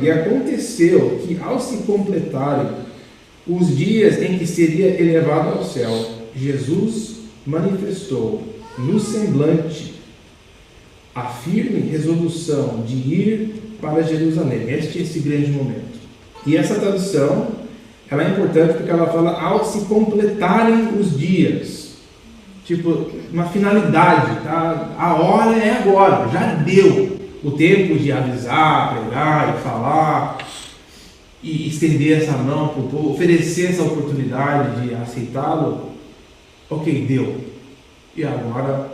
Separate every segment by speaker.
Speaker 1: E aconteceu que, ao se completarem os dias em que seria elevado ao céu, Jesus manifestou no semblante a firme resolução de ir para Jerusalém. Este é esse grande momento. E essa tradução, ela é importante porque ela fala ao se completarem os dias. Tipo, uma finalidade, tá? A hora é agora, já deu o tempo de avisar, pregar e falar e estender essa mão para o povo, oferecer essa oportunidade de aceitá-lo. Ok, deu. E agora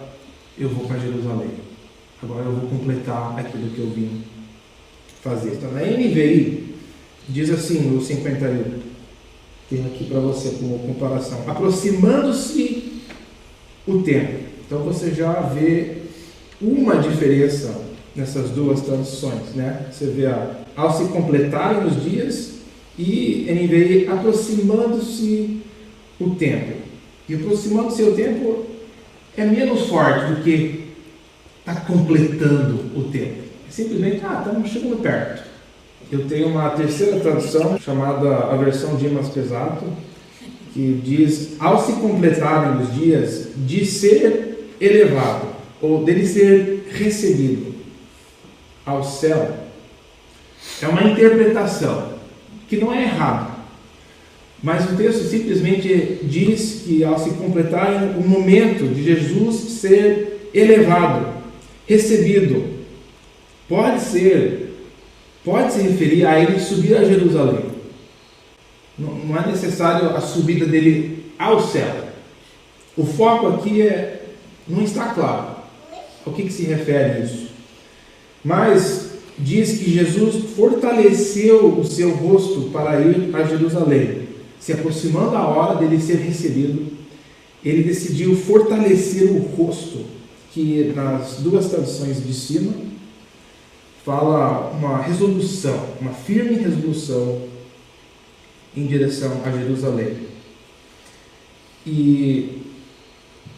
Speaker 1: eu vou para Jerusalém. Agora eu vou completar aquilo que eu vim fazer. Então, na NVI, diz assim no 51, tem aqui para você como comparação, aproximando-se o tempo. Então você já vê uma diferença nessas duas traduções, né? Você vê ao se completarem os dias e NVI aproximando-se o tempo. E aproximando-se o tempo é menos forte do que está completando o tempo. É simplesmente, estamos chegando perto. Eu tenho uma terceira tradução chamada a versão Dimas Pesato, que diz ao se completarem os dias de ser elevado ou dele ser recebido ao céu. É uma interpretação que não é errada, mas o texto simplesmente diz que ao se completarem o momento de Jesus ser elevado, recebido, pode se referir a ele subir a Jerusalém. Não é necessário a subida dele ao céu. O foco aqui não está claro ao que se refere isso. Mas diz que Jesus fortaleceu o seu rosto para ir a Jerusalém. Se aproximando a hora dele ser recebido, ele decidiu fortalecer o rosto, que nas duas traduções de cima fala uma resolução, uma firme resolução em direção a Jerusalém. E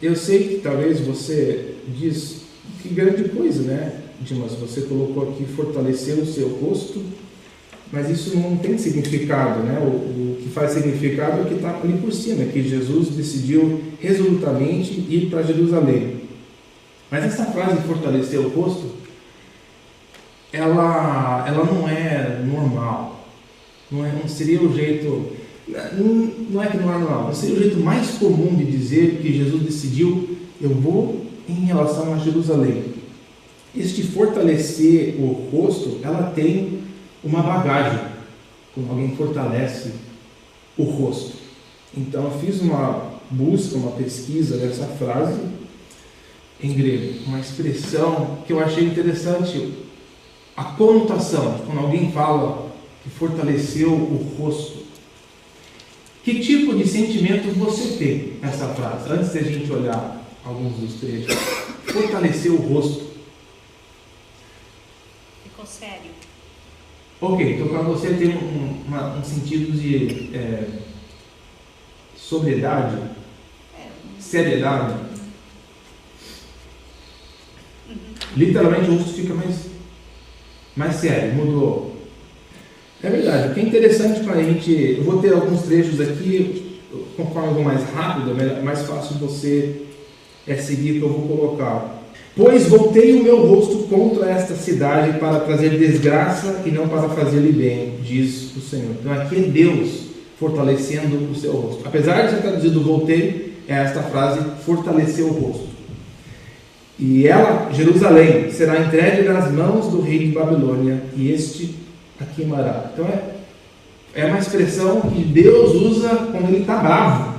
Speaker 1: eu sei que talvez você diz, que grande coisa, né, Dimas? Você colocou aqui fortalecer o seu rosto, mas isso não tem significado, né? O que faz significado é o que está ali por cima, que Jesus decidiu resolutamente ir para Jerusalém. Mas essa frase fortalecer o rosto, ela não é normal. Não seria o jeito, não é que não é normal, mas seria o jeito mais comum de dizer que Jesus decidiu, eu vou em relação a Jerusalém. Este fortalecer o rosto, ela tem uma bagagem, quando alguém fortalece o rosto. Então eu fiz uma busca, uma pesquisa dessa frase em grego, uma expressão que eu achei interessante, a conotação, quando alguém fala que fortaleceu o rosto. Que tipo de sentimento você tem nessa frase? Antes de a gente olhar alguns dos trechos. Fortalecer o rosto.
Speaker 2: Ficou sério.
Speaker 1: Ok, então para você tem um sentido de sobriedade, seriedade. Literalmente o rosto fica mais sério, mudou. É verdade, o que é interessante para a gente, eu vou ter alguns trechos aqui, conforme eu vou mais rápido, é mais fácil você seguir o que eu vou colocar. Pois voltei o meu rosto contra esta cidade para trazer desgraça e não para fazer-lhe bem, diz o Senhor. Então aqui é Deus fortalecendo o seu rosto. Apesar de ser traduzido voltei, esta frase fortaleceu o rosto. E ela, Jerusalém, será entregue nas mãos do rei de Babilônia, e este a queimará. Então é uma expressão que Deus usa quando ele está bravo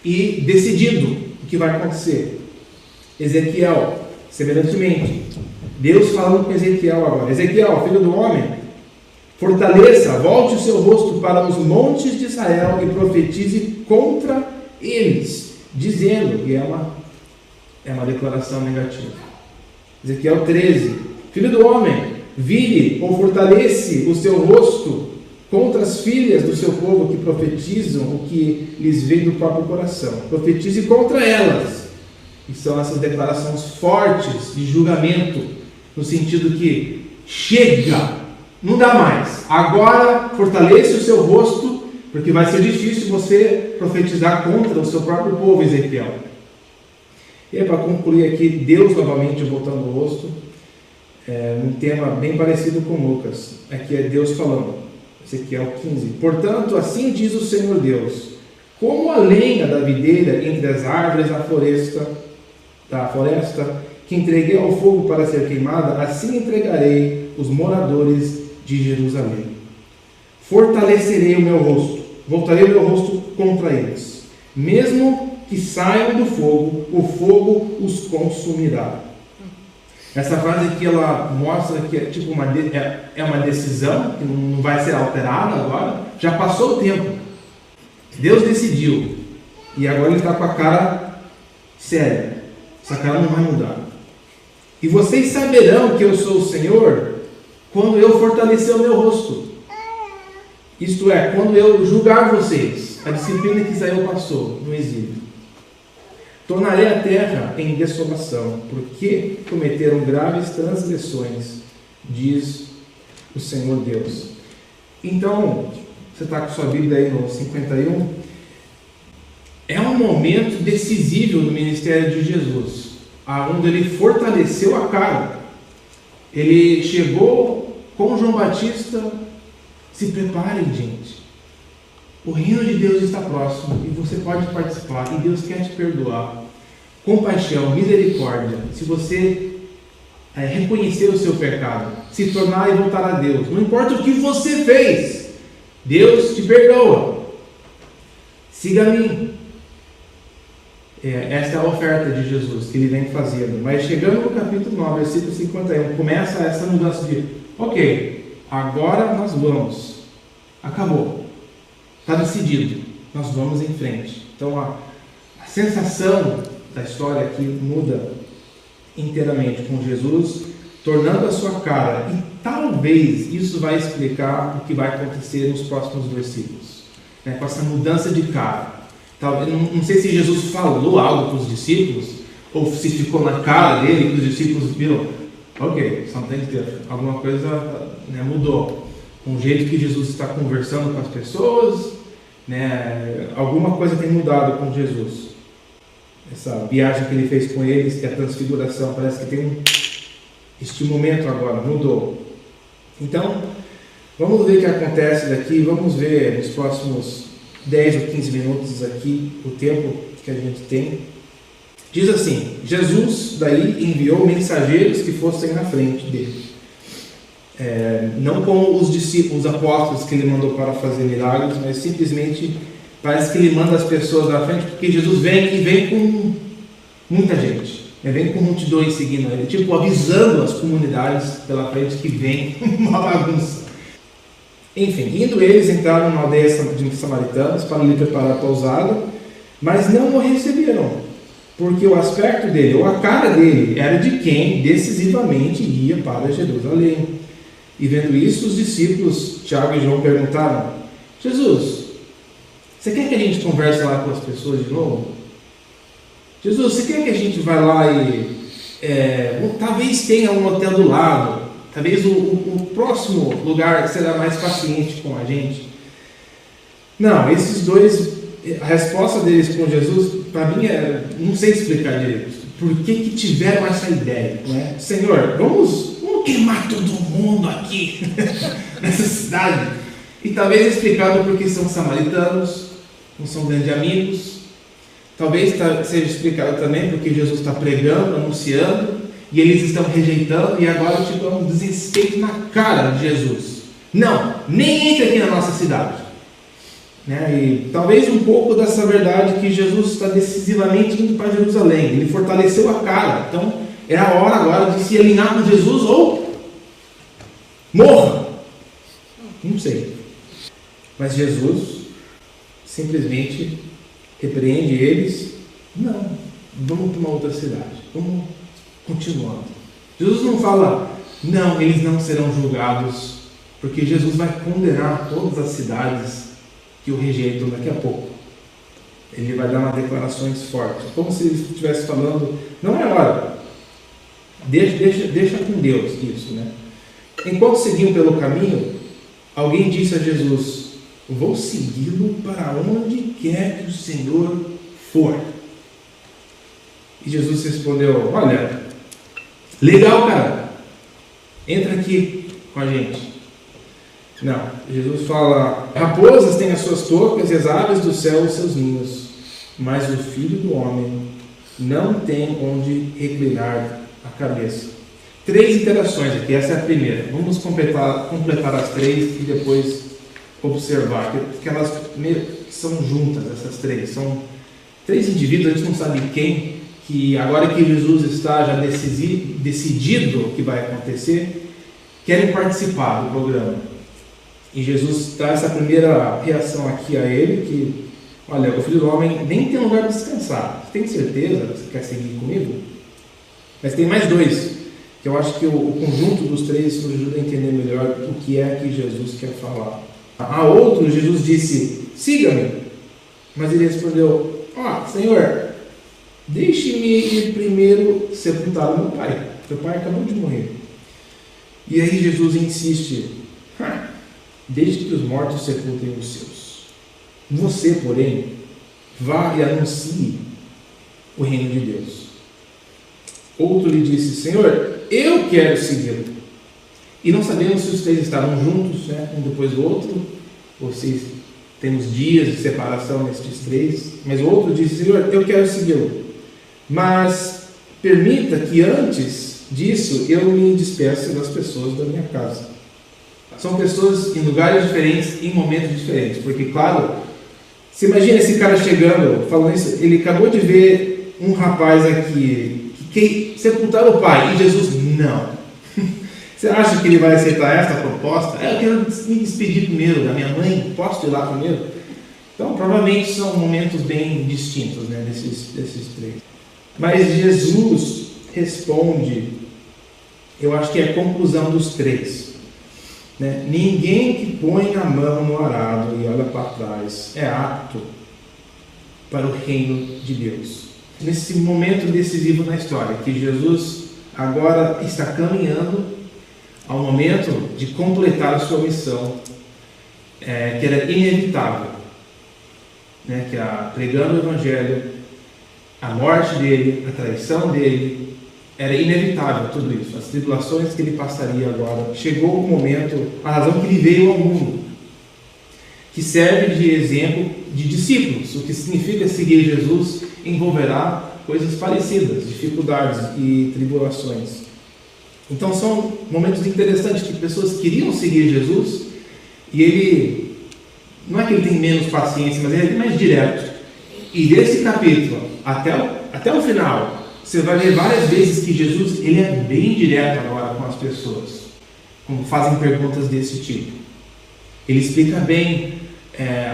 Speaker 1: e decidido o que vai acontecer. Ezequiel, semelhantemente, Deus falando com Ezequiel agora: Ezequiel, filho do homem, fortaleça, volte o seu rosto para os montes de Israel e profetize contra eles, dizendo, e é uma declaração negativa. Ezequiel 13, filho do homem, vire ou fortalece o seu rosto contra as filhas do seu povo que profetizam o que lhes vem do próprio coração. Profetize contra elas. E são essas declarações fortes de julgamento, no sentido que chega, não dá mais. Agora fortaleça o seu rosto, porque vai ser difícil você profetizar contra o seu próprio povo, Ezequiel. E para concluir aqui, Deus novamente voltando o rosto, um tema bem parecido com Lucas. Aqui é Deus falando, Ezequiel 15. Portanto, assim diz o Senhor Deus: como a lenha da videira entre as árvores da floresta, que entreguei ao fogo para ser queimada, assim entregarei os moradores de Jerusalém. Fortalecerei o meu rosto, voltarei o meu rosto contra eles. Mesmo que saiam do fogo, o fogo os consumirá. Essa frase aqui, ela mostra que é tipo uma decisão, que não vai ser alterada agora. Já passou o tempo. Deus decidiu. E agora ele está com a cara séria. Essa cara não vai mudar. E vocês saberão que eu sou o Senhor quando eu fortalecer o meu rosto. Isto é, quando eu julgar vocês, a disciplina que Israel passou no exílio. Tornarei a terra em desolação, porque cometeram graves transgressões, diz o Senhor Deus. Então, você está com sua Bíblia aí no 51. É um momento decisivo no ministério de Jesus, onde ele fortaleceu a cara. Ele chegou com João Batista: se preparem, gente. O reino de Deus está próximo e você pode participar, e Deus quer te perdoar. Compaixão, misericórdia. Se você reconhecer o seu pecado, se tornar e voltar a Deus, não importa o que você fez, Deus te perdoa. Siga a mim. Esta é a oferta de Jesus que ele vem fazendo. Mas chegando no capítulo 9, versículo 51, começa essa mudança de: ok, agora nós vamos. Acabou. Está decidido. Nós vamos em frente. Então a sensação da história aqui muda inteiramente, com Jesus tornando a sua cara. E talvez isso vai explicar o que vai acontecer nos próximos versículos, com essa mudança de cara. Não sei se Jesus falou algo para os discípulos, ou se ficou na cara dele que os discípulos viram: ok, só tem que ter alguma coisa, mudou. Com o jeito que Jesus está conversando com as pessoas, alguma coisa tem mudado com Jesus. Essa viagem que ele fez com eles, que é a transfiguração, parece que tem este momento agora, mudou. Então, vamos ver o que acontece daqui, vamos ver nos próximos 10 ou 15 minutos aqui, o tempo que a gente tem. Diz assim: Jesus daí enviou mensageiros que fossem na frente dele. Não como os discípulos, os apóstolos que ele mandou para fazer milagres, mas simplesmente parece que ele manda as pessoas na frente, porque Jesus vem com muita gente, vem com multidões seguindo ele, tipo avisando as comunidades pela frente que vem uma bagunça. Enfim, indo eles, entraram na aldeia de samaritanos para lhe preparar a pousada, mas não o receberam, porque o aspecto dele, ou a cara dele, era de quem decisivamente ia para Jerusalém. E vendo isso, os discípulos, Tiago e João, perguntaram: Jesus, você quer que a gente converse lá com as pessoas de novo? Jesus, você quer que a gente vá lá e talvez tenha um hotel do lado, talvez o próximo lugar será mais paciente com a gente? Não, esses dois, a resposta deles com Jesus, para mim, não sei explicar direito. Por que tiveram essa ideia? Senhor, vamos queimar todo mundo aqui, nessa cidade. E talvez explicado porque são samaritanos, não são grandes amigos. Talvez seja explicado também porque Jesus está pregando, anunciando, e eles estão rejeitando, e agora é um desrespeito na cara de Jesus. Não, nem entre aqui na nossa cidade. E talvez um pouco dessa verdade que Jesus está decisivamente indo para Jerusalém. Ele fortaleceu a cara. Então é a hora agora de se alinhar com Jesus ou morra. Não sei. Mas Jesus simplesmente repreende eles. Não, vamos para uma outra cidade. Vamos continuando. Jesus não fala: não, eles não serão julgados, porque Jesus vai condenar todas as cidades que o rejeitam daqui a pouco. Ele vai dar umas declarações fortes, como se ele estivesse falando: não é hora, deixa com Deus isso, enquanto seguiam pelo caminho, alguém disse a Jesus: vou segui-lo para onde quer que o Senhor for. E Jesus respondeu: olha, legal, cara, entra aqui com a gente. Não, Jesus fala: raposas têm as suas tocas e as aves do céu os seus ninhos, mas o Filho do Homem não tem onde reclinar a cabeça. 3 interações aqui, essa é a primeira. Vamos completar as 3 e depois observar, porque elas são juntas, essas 3. São 3 indivíduos, a gente não sabe quem, que agora que Jesus está já decidido o que vai acontecer, querem participar do programa. E Jesus dá essa primeira reação aqui a ele, que, olha, o Filho do Homem nem tem lugar para descansar. Você tem certeza que você quer seguir comigo? Mas tem mais 2, que eu acho que o conjunto dos 3 nos ajuda a entender melhor o que é que Jesus quer falar. A outro, Jesus disse: siga-me. Mas ele respondeu: Senhor, deixe-me ir primeiro sepultar o meu pai. Meu pai acabou de morrer. E aí Jesus insiste: desde que os mortos sepultem os seus. Você, porém, vá e anuncie o reino de Deus. Outro lhe disse: Senhor, eu quero segui-lo. E não sabemos se os 3 estavam juntos, um depois do outro, ou se temos dias de separação nestes 3. Mas o outro disse: Senhor, eu quero segui-lo. Mas permita que antes disso eu me despeça das pessoas da minha casa. São pessoas em lugares diferentes, em momentos diferentes. Porque, claro, você imagina esse cara chegando, falando isso, ele acabou de ver um rapaz aqui que quer sepultar o pai, e Jesus: não. Você acha que ele vai aceitar essa proposta? Eu quero me despedir primeiro da minha mãe, posso ir lá primeiro? Então, provavelmente são momentos bem distintos, desses 3. Mas Jesus responde, eu acho que é a conclusão dos 3. Ninguém que põe a mão no arado e olha para trás é apto para o reino de Deus. Nesse momento decisivo na história, que Jesus agora está caminhando ao momento de completar a sua missão, que era inevitável, que era pregando o Evangelho, a morte dele, a traição dele, era inevitável tudo isso, as tribulações que ele passaria agora. Chegou o momento, a razão que ele veio ao mundo, que serve de exemplo de discípulos. O que significa seguir Jesus envolverá coisas parecidas, dificuldades e tribulações. Então são momentos interessantes que pessoas queriam seguir Jesus e ele, não é que ele tem menos paciência, mas ele é mais direto. E desse capítulo até o final, você vai ver várias vezes que Jesus ele é bem direto agora com as pessoas, quando fazem perguntas desse tipo. Ele explica bem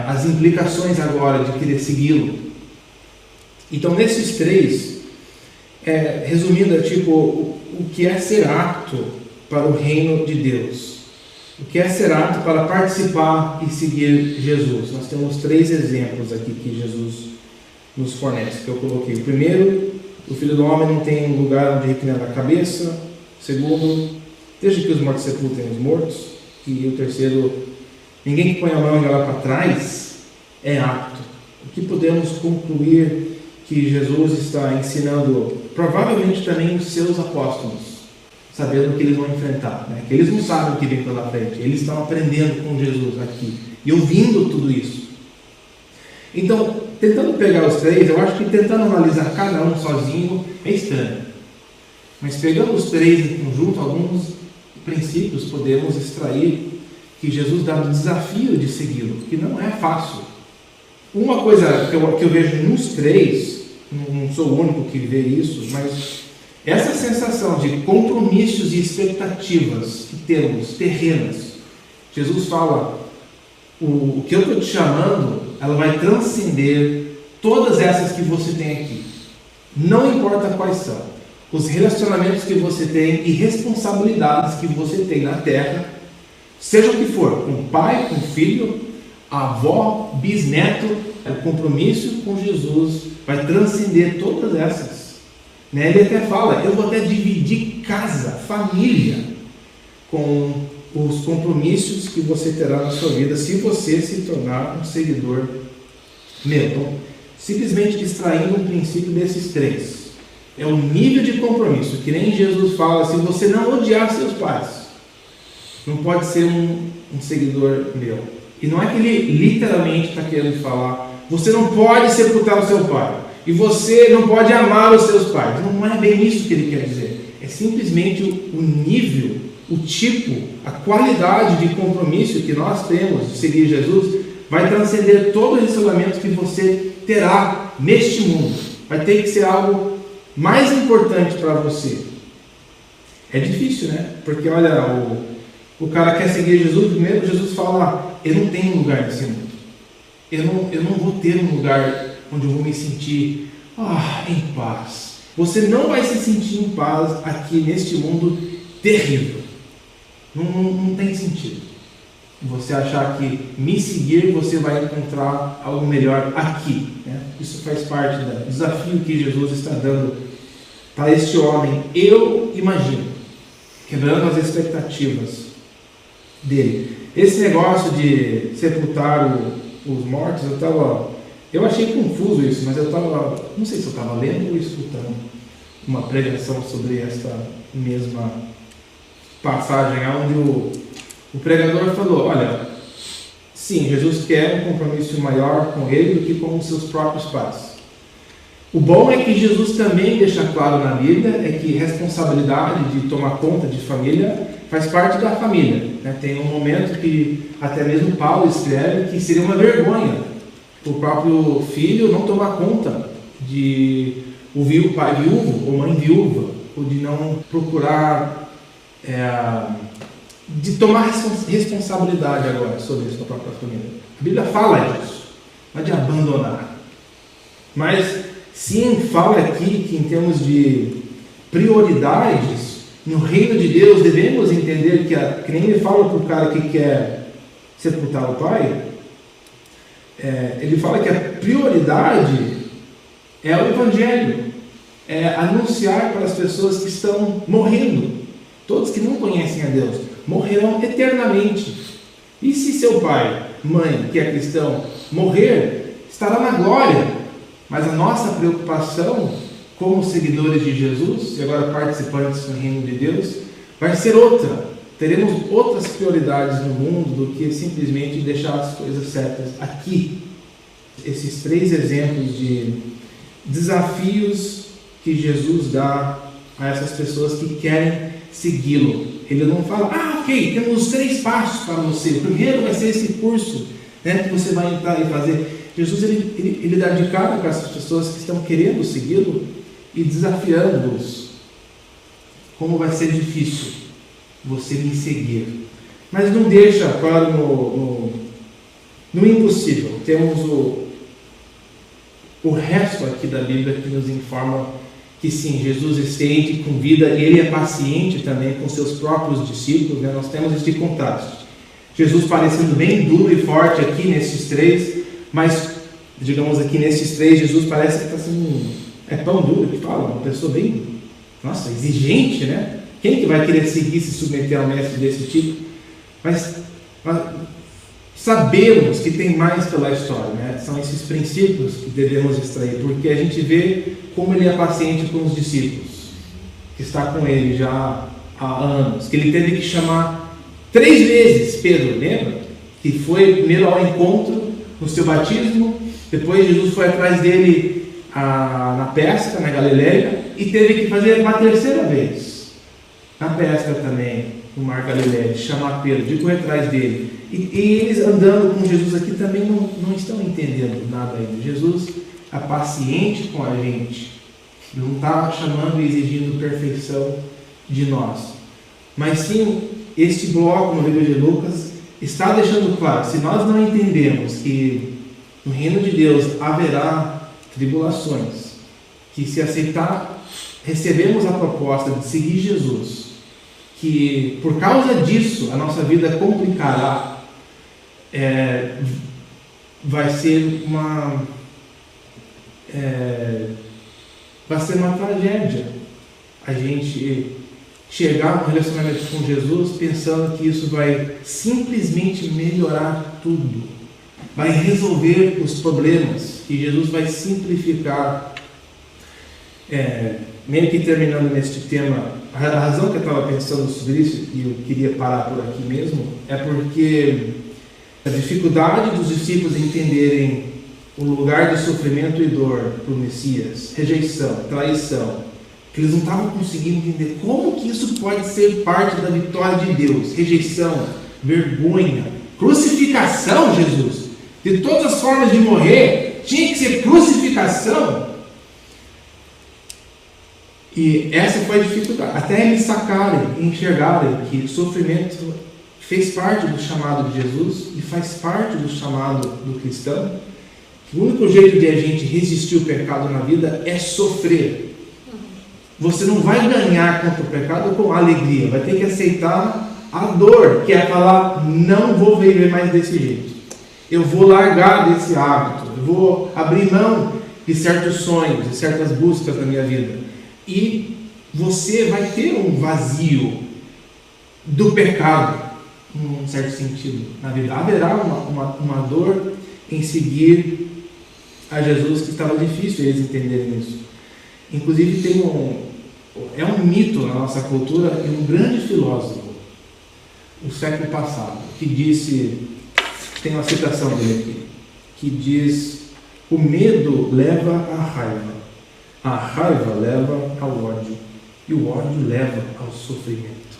Speaker 1: as implicações agora de querer segui-lo. Então nesses 3, resumindo, o que é ser apto para o reino de Deus? O que é ser apto para participar e seguir Jesus? Nós temos 3 exemplos aqui que Jesus nos fornece, que eu coloquei. O primeiro, o Filho do Homem não tem lugar onde reclinar a cabeça. O segundo, desde que os mortos sepultem os mortos. E o terceiro, ninguém que põe a mão e olha para trás é apto. O que podemos concluir que Jesus está ensinando, provavelmente também os seus apóstolos, sabendo o que eles vão enfrentar, que eles não sabem o que vem pela frente, eles estão aprendendo com Jesus aqui e ouvindo tudo isso. Então, tentando pegar os 3, eu acho que tentando analisar cada um sozinho é estranho, mas pegando os 3 em conjunto, alguns princípios podemos extrair que Jesus dá o desafio de segui-lo, que não é fácil. Uma coisa que eu vejo nos 3, não sou o único que vê isso, mas essa sensação de compromissos e expectativas que temos, terrenas. Jesus fala: o que eu estou te chamando, ela vai transcender todas essas que você tem aqui. Não importa quais são. Os relacionamentos que você tem e responsabilidades que você tem na terra, seja o que for, com pai, com filho, avó, bisneto, o compromisso com Jesus vai transcender todas essas. Ele até fala: eu vou até dividir casa, família, com os compromissos que você terá na sua vida se você se tornar um seguidor meu. Então, simplesmente extraindo um princípio desses três. É o nível de compromisso, que nem Jesus fala, se você não odiar seus pais, não pode ser um seguidor meu. E não é que ele literalmente está querendo falar, você não pode sepultar o seu pai, e você não pode amar os seus pais. Não é bem isso que ele quer dizer. É simplesmente o nível, o tipo, a qualidade de compromisso que nós temos de seguir Jesus vai transcender todos os relacionamentos que você terá neste mundo. Vai ter que ser algo mais importante para você. É difícil, né? Porque olha, o cara quer seguir Jesus, primeiro Jesus fala, eu não tenho lugar nesse mundo. Eu não vou ter um lugar onde eu vou me sentir em paz. Você não vai se sentir em paz aqui neste mundo terrível. Não tem sentido você achar que me seguir você vai encontrar algo melhor aqui, né? Isso faz parte do desafio que Jesus está dando para este homem, eu imagino, quebrando as expectativas dele. Esse negócio de sepultar os mortos, eu achei confuso isso, mas não sei se eu estava lendo ou escutando uma pregação sobre esta mesma passagem, onde o pregador falou, olha, sim, Jesus quer um compromisso maior com ele do que com os seus próprios pais. O bom é que Jesus também deixa claro na Bíblia é que responsabilidade de tomar conta de família faz parte da família, né? Tem um momento que até mesmo Paulo escreve que seria uma vergonha o próprio filho não tomar conta de o pai viúvo ou mãe viúva, ou de não procurar de tomar responsabilidade agora sobre isso na própria família. A Bíblia fala disso, não é de abandonar. Mas sim, fala aqui que em termos de prioridades, no reino de Deus devemos entender que nem ele fala para o cara que quer sepultar o pai, ele fala que a prioridade é o Evangelho, é anunciar para as pessoas que estão morrendo, todos que não conhecem a Deus, morrerão eternamente. E se seu pai, mãe, que é cristão, morrer, estará na glória. Mas a nossa preocupação, como seguidores de Jesus, e agora participantes do reino de Deus, vai ser outra. Teremos outras prioridades no mundo do que simplesmente deixar as coisas certas aqui. Esses três exemplos de desafios que Jesus dá a essas pessoas que querem segui-lo. Ele não fala, ok, temos 3 passos para você. O primeiro vai ser esse curso, né, que você vai entrar e fazer. Jesus ele dá de cara para essas pessoas que estão querendo segui-lo e desafiando-os. Como vai ser difícil você me seguir. Mas não deixa, claro, no impossível. Temos o resto aqui da Bíblia que nos informa que sim, Jesus estende com vida, ele é paciente também com seus próprios discípulos, né? Nós temos este contraste. Jesus parecendo bem duro e forte aqui nesses 3, mas, digamos aqui nesses 3, Jesus parece que está sendo pão duro que fala, uma pessoa bem, exigente, né? Quem que vai querer seguir, se submeter a um mestre desse tipo? Mas sabemos que tem mais pela história, né? São esses princípios que devemos extrair, porque a gente vê como ele é paciente com os discípulos, que está com ele já há anos, que ele teve que chamar 3 vezes Pedro, lembra? Que foi primeiro ao encontro no seu batismo, depois Jesus foi atrás dele na pesca, na Galileia, e teve que fazer uma 3ª vez, na pesca também, no mar Galileia, de chamar Pedro, de correr atrás dele. E eles andando com Jesus aqui também não estão entendendo nada ainda. Jesus é paciente com a gente, não está chamando e exigindo perfeição de nós. Mas sim, este bloco no livro de Lucas está deixando claro, se nós não entendemos que no reino de Deus haverá tribulações, que se aceitar, recebemos a proposta de seguir Jesus, que por causa disso a nossa vida complicará, vai ser uma tragédia a gente chegar no relacionamento com Jesus pensando que isso vai simplesmente melhorar tudo, vai resolver os problemas, que Jesus vai simplificar. Meio que terminando neste tema, a razão que eu estava pensando sobre isso, e eu queria parar por aqui mesmo, é porque a dificuldade dos discípulos entenderem o lugar de sofrimento e dor para o Messias, rejeição, traição, que eles não estavam conseguindo entender como que isso pode ser parte da vitória de Deus. Rejeição, vergonha, crucificação, Jesus. De todas as formas de morrer, tinha que ser crucificação. E essa foi a dificuldade. Até eles sacarem, enxergarem que sofrimento fez parte do chamado de Jesus e faz parte do chamado do cristão. O único jeito de a gente resistir o pecado na vida é sofrer. Você não vai ganhar contra o pecado com alegria, vai ter que aceitar a dor, que é falar, não vou viver mais desse jeito. Eu vou largar desse hábito, eu vou abrir mão de certos sonhos, de certas buscas na minha vida. E você vai ter um vazio do pecado, num certo sentido, na vida. Haverá uma dor em seguir a Jesus, que estava difícil eles entenderem isso. Inclusive tem um mito na nossa cultura, e um grande filósofo, do século passado, que disse, tem uma citação dele aqui, que diz: o medo leva à raiva, a raiva leva ao ódio, e o ódio leva ao sofrimento.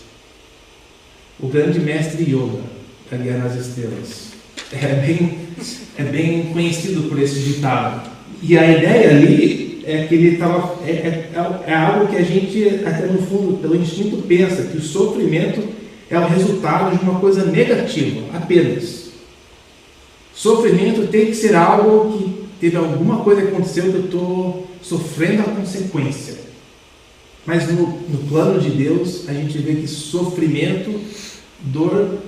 Speaker 1: O grande mestre Yoda, da Guerra nas Estrelas, é bem conhecido por esse ditado. E a ideia ali é que ele estava. É algo que a gente, até no fundo, pelo instinto, pensa que o sofrimento é o resultado de uma coisa negativa, apenas. Sofrimento tem que ser algo que teve alguma coisa que aconteceu que eu estou sofrendo a consequência. Mas no plano de Deus, a gente vê que sofrimento, dor,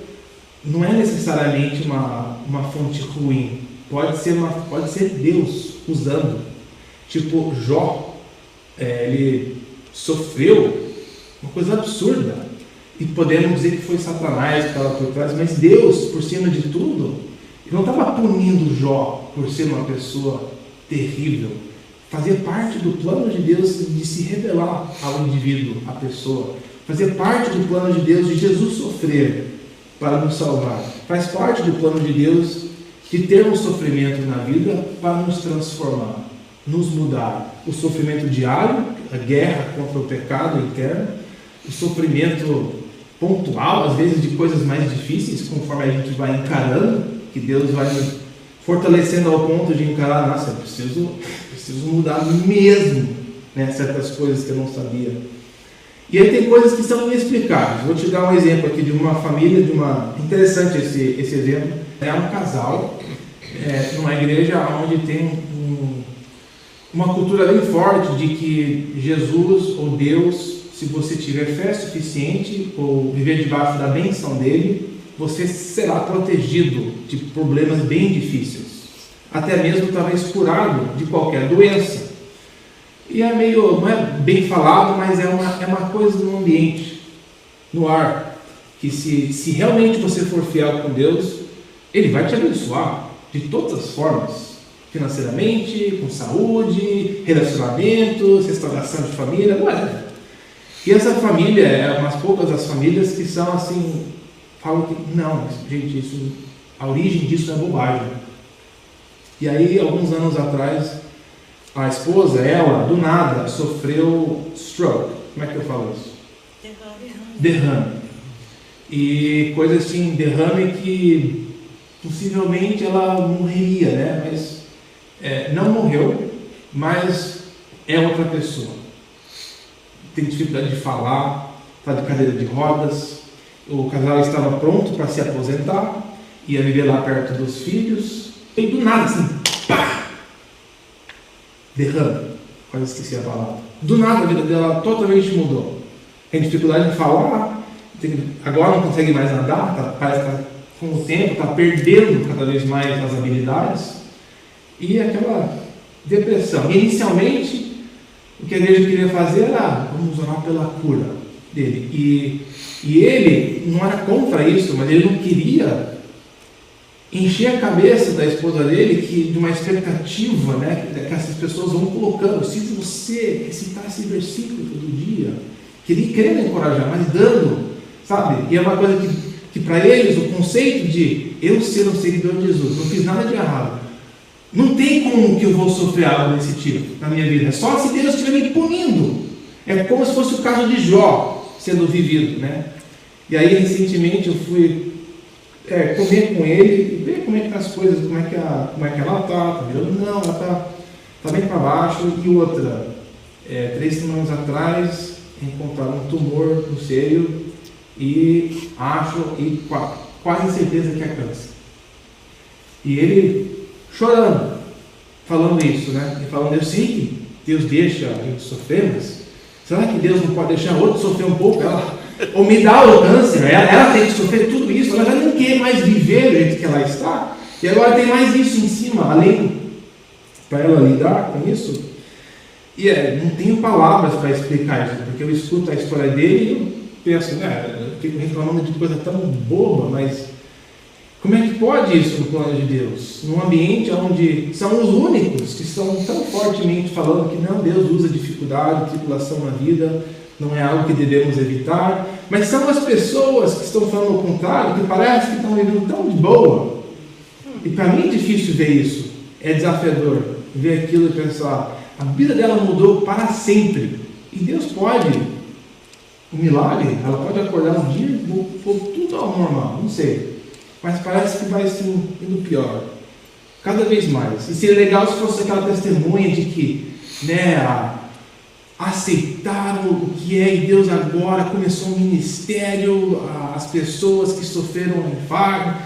Speaker 1: não é necessariamente uma fonte ruim. Pode ser Deus usando. Tipo, Jó, ele sofreu uma coisa absurda. E podemos dizer que foi Satanás que estava por trás, mas Deus, por cima de tudo, ele não estava punindo Jó por ser uma pessoa terrível. Fazia parte do plano de Deus de se revelar ao indivíduo, à pessoa. Fazia parte do plano de Deus de Jesus sofrer para nos salvar. Faz parte do plano de Deus de ter um sofrimento na vida para nos transformar, nos mudar. O sofrimento diário, a guerra contra o pecado interno, o sofrimento pontual, às vezes de coisas mais difíceis, conforme a gente vai encarando, que Deus vai nos fortalecendo ao ponto de encarar, nossa, eu preciso mudar mesmo, né, certas coisas que eu não sabia. E aí tem coisas que são inexplicáveis. Vou te dar um exemplo aqui de uma família, interessante esse exemplo. É um casal, numa igreja onde tem uma cultura bem forte de que Jesus ou Deus, se você tiver fé suficiente ou viver debaixo da bênção dele, você será protegido de problemas bem difíceis, até mesmo talvez curado de qualquer doença. E não é bem falado, mas é uma coisa no ambiente, no ar, que se realmente você for fiel com Deus, Ele vai te abençoar de todas as formas, financeiramente, com saúde, relacionamentos, restauração de família, whatever. E essa família é umas poucas das famílias que são assim, falam que não, gente, a origem disso é bobagem. E aí, alguns anos atrás, a esposa, ela, do nada, sofreu stroke. Como é que eu falo isso? Derrame. E coisa assim, derrame que possivelmente ela morreria, né? Mas não morreu, mas é outra pessoa. Tem dificuldade de falar, está de cadeira de rodas. O casal estava pronto para se aposentar, ia viver lá perto dos filhos, e do nada, assim, pá! Derrame, quase esqueci a palavra. Do nada a vida dela totalmente mudou. Tem dificuldade de falar, agora não consegue mais andar, parece que com o tempo está perdendo cada vez mais as habilidades. E aquela depressão. Inicialmente, o que a igreja queria fazer era, vamos orar pela cura. dele. E ele não era contra isso, mas ele não queria encher a cabeça da esposa dele de uma expectativa, né, que essas pessoas vão colocando. Se você recitar esse versículo todo dia, querendo encorajar, mas dando, sabe? E é uma coisa que para eles, o conceito de eu ser um seguidor de Jesus, não fiz nada de errado, não tem como que eu vou sofrer algo desse tipo na minha vida, só se Deus estiver me punindo. É como se fosse o caso de Jó sendo vivido, né? E aí recentemente eu fui comer com ele, ver como é que tá as coisas, como é que ela tá virando? Não, ela tá bem para baixo. E outra, 3 semanas atrás encontraram um tumor no seio e quase certeza que é câncer. E ele chorando, falando isso, né? E falando, eu sei que Deus deixa a gente sofrer, mas será que Deus não pode deixar outro sofrer um pouco? Ou me dá o câncer, ela tem que sofrer tudo isso, ela já não quer mais viver do jeito que ela está, e agora tem mais isso em cima, além para ela lidar com isso. E não tenho palavras para explicar isso, porque eu escuto a história dele e eu penso, eu fico reclamando de coisa tão boba, mas como é que pode isso no plano de Deus? Num ambiente onde são os únicos que estão tão fortemente falando que não, Deus usa dificuldade, tribulação na vida, não é algo que devemos evitar, mas são as pessoas que estão falando o contrário, que parece que estão vivendo tão de boa. E para mim é difícil ver isso, é desafiador ver aquilo e pensar, a vida dela mudou para sempre, e Deus pode, um milagre, ela pode acordar um dia e tudo ao normal, não sei, mas parece que vai se indo pior, cada vez mais. E seria legal se fosse aquela testemunha de que, aceitaram o que é, e Deus agora começou um ministério, as pessoas que sofreram um infarto.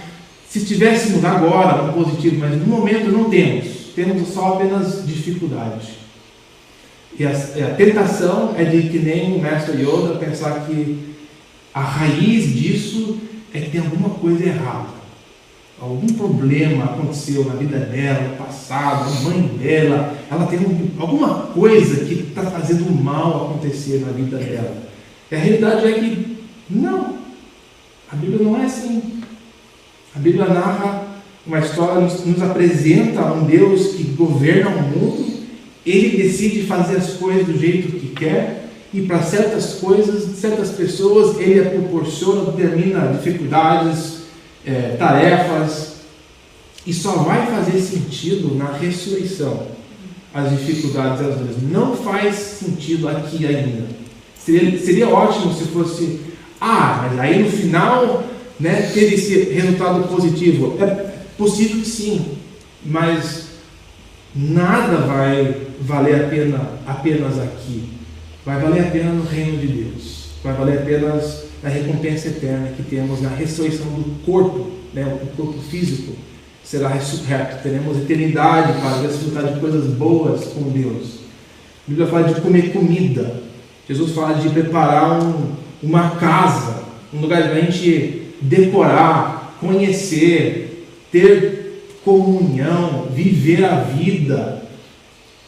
Speaker 1: Se tivéssemos agora um positivo, mas no momento não temos só apenas dificuldade. E a tentação é de que nem o mestre Yoda pensar que a raiz disso é que tem alguma coisa errada. Algum problema aconteceu na vida dela, no passado, a mãe dela, ela tem alguma coisa que está fazendo mal acontecer na vida dela. E a realidade é que não, a Bíblia não é assim. A Bíblia narra uma história, nos apresenta um Deus que governa o mundo, ele decide fazer as coisas do jeito que quer, e para certas coisas, certas pessoas, ele proporciona, determina dificuldades, tarefas, e só vai fazer sentido na ressurreição as dificuldades às vezes. Não faz sentido aqui ainda. Seria ótimo se fosse, mas aí no final, teve esse resultado positivo. É possível que sim, mas nada vai valer a pena apenas aqui. Vai valer a pena no reino de Deus. Vai valer apenas a recompensa eterna que temos na ressurreição do corpo, o corpo físico será ressurreto, teremos eternidade para desfrutar de coisas boas com Deus. A Bíblia fala de comer comida, Jesus fala de preparar uma casa, um lugar para a gente decorar, conhecer, ter comunhão, viver a vida.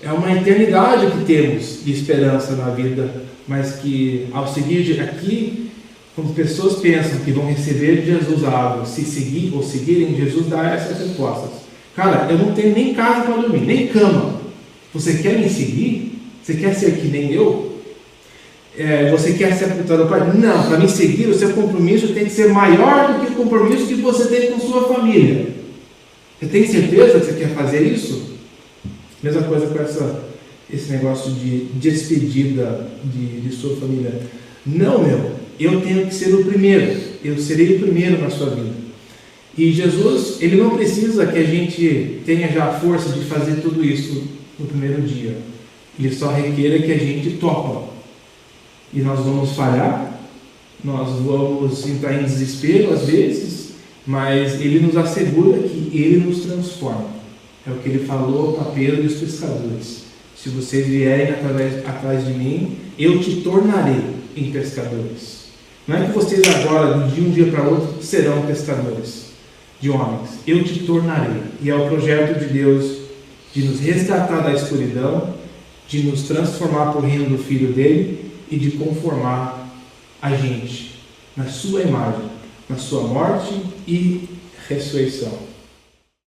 Speaker 1: É uma eternidade que temos de esperança na vida, mas que ao seguir aqui, quando pessoas pensam que vão receber de Jesus algo, se seguir ou seguirem, Jesus dá essas respostas. Cara, eu não tenho nem casa para dormir, nem cama. Você quer me seguir? Você quer ser que nem eu? Você quer ser apontado para Pai? Não, para me seguir, o seu compromisso tem que ser maior do que o compromisso que você tem com sua família. Você tem certeza que você quer fazer isso? Mesma coisa com esse negócio de despedida de sua família. Não, eu tenho que ser o primeiro, eu serei o primeiro na sua vida. E Jesus, ele não precisa que a gente tenha já a força de fazer tudo isso no primeiro dia. Ele só requer que a gente topa. E nós vamos falhar, nós vamos entrar em desespero às vezes, mas ele nos assegura que ele nos transforma. É o que ele falou para Pedro e os pescadores. Se vocês vierem atrás de mim, eu te tornarei em pescadores. Não é que vocês agora, de um dia para outro, serão pescadores de homens. Eu te tornarei. E é o projeto de Deus de nos resgatar da escuridão, de nos transformar para o reino do Filho dele e de conformar a gente na sua imagem, na sua morte e ressurreição.